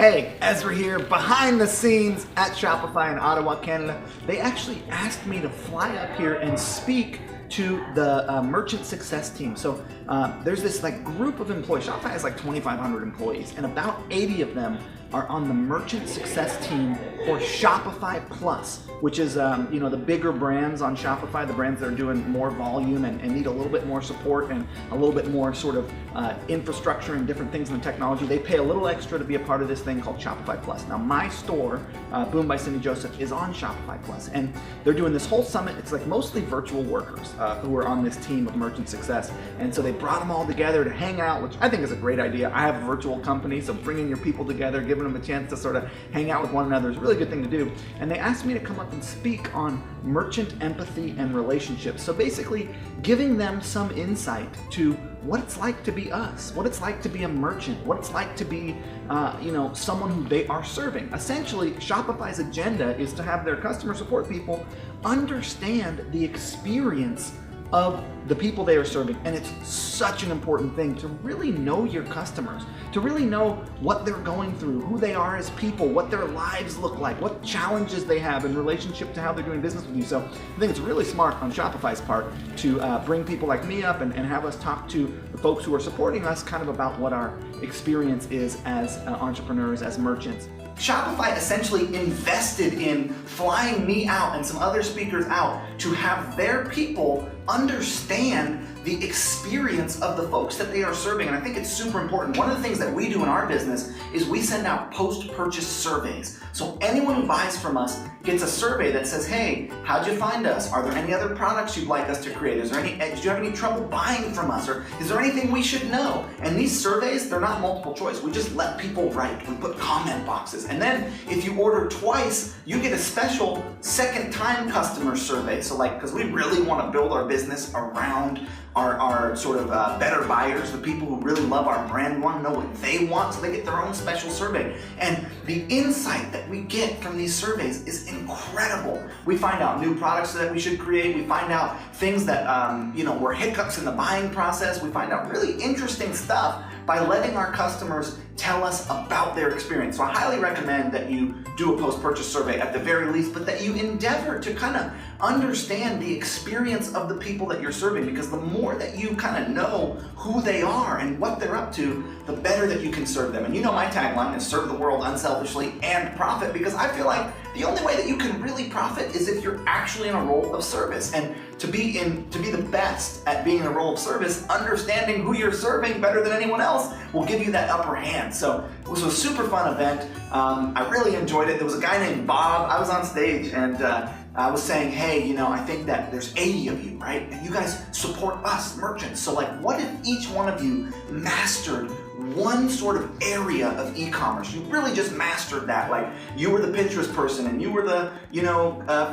Hey, Ezra here, behind the scenes at Shopify in Ottawa, Canada. They actually asked me to fly up here and speak to the merchant success team. So there's this group of employees. Shopify has 2,500 employees, and about 80 of them are on the merchant success team for Shopify Plus, which is the bigger brands on Shopify, the brands that are doing more volume and need a little bit more support and a little bit more sort of infrastructure and different things in the technology. They pay a little extra to be a part of this thing called Shopify Plus. Now my store, Boom by Cindy Joseph, is on Shopify Plus, and they're doing this whole summit. It's mostly virtual workers who are on this team of merchant success, and so they brought them all together to hang out, which I think is a great idea. I have a virtual company, so bringing your people together, giving them a chance to sort of hang out with one another is a really good thing to do. And they asked me to come up and speak on merchant empathy and relationships. So basically giving them some insight to what it's like to be us, what it's like to be a merchant, what it's like to be someone who they are serving. Essentially, Shopify's agenda is to have their customer support people understand the experience of the people they are serving. And it's such an important thing to really know your customers, to really know what they're going through, who they are as people, what their lives look like, what challenges they have in relationship to how they're doing business with you. So I think it's really smart on Shopify's part to bring people like me up and have us talk to the folks who are supporting us kind of about what our experience is as entrepreneurs, as merchants. Shopify essentially invested in flying me out and some other speakers out to have their people understand the experience of the folks that they are serving. And I think it's super important. One of the things that we do in our business is we send out post-purchase surveys. So anyone who buys from us gets a survey that says, hey, how'd you find us? Are there any other products you'd like us to create? Did you have any trouble buying from us? Or is there anything we should know? And these surveys, they're not multiple choice. We just let people write. We put comment boxes. And then if you order twice, you get a special second time customer survey. So because we really want to build our business around our sort of better buyers, the people who really love our brand, want to know what they want, so they get their own special survey. And the insight that we get from these surveys is incredible. We find out new products that we should create. We find out things that were hiccups in the buying process. We find out really interesting stuff by letting our customers tell us about their experience. So I highly recommend that you do a post-purchase survey at the very least, but that you endeavor to kind of understand the experience of the people that you're serving, because the more that you kind of know who they are and what they're up to, the better that you can serve them. And my tagline is serve the world unselfishly and profit, because I feel like the only way that you can really profit is if you're actually in a role of service. And to be the best at being in a role of service, understanding who you're serving better than anyone else will give you that upper hand. So it was a super fun event. I really enjoyed it. There was a guy named Bob. I was on stage and I was saying, hey, I think that there's 80 of you, right? And you guys support us merchants. So what if each one of you mastered one sort of area of e-commerce? You really just mastered that. You were the Pinterest person and you were the,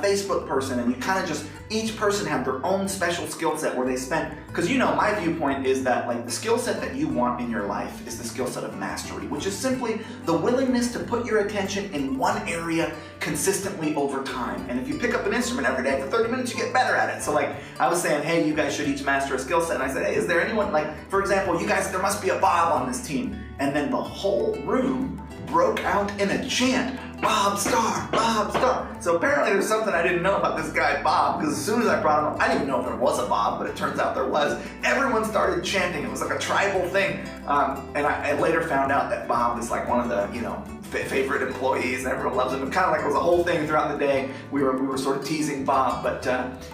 Facebook person, and you kind of just, each person had their own special skill set where they spent, because my viewpoint is that the skill set that you want in your life is the skill set of mastery, which is simply the willingness to put your attention in one area consistently over time. And if you pick up an instrument every day for 30 minutes, you get better at it. So I was saying, hey, you guys should each master a skill set. And I said, hey, is there anyone, for example, you guys, there must be a Bob on this team. And then the whole room broke out in a chant, Bob Star, Bob Star. So apparently there's something I didn't know about this guy Bob, because as soon as I brought him up, I didn't even know if there was a Bob, but it turns out there was. Everyone started chanting. It was like a tribal thing. And I later found out that Bob is one of the, favorite employees, and everyone loves him. And kind of it was a whole thing throughout the day. We were sort of teasing Bob. But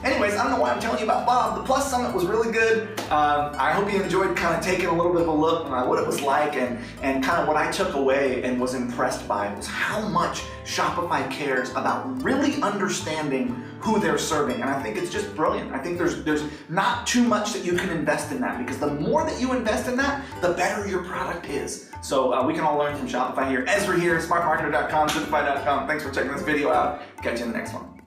anyways, I don't know why I'm telling you about Bob. The Plus Summit was really good. I hope you enjoyed kind of taking a little bit of a look at what it was like, and kind of what I took away and was impressed by was how much Shopify cares about really understanding who they're serving. And I think it's just brilliant. I think there's not too much that you can invest in that, because the more that you invest in that, the better your product is. So we can all learn from Shopify here. Ezra here, smartmarketer.com, Zipify.com. Thanks for checking this video out. Catch you in the next one.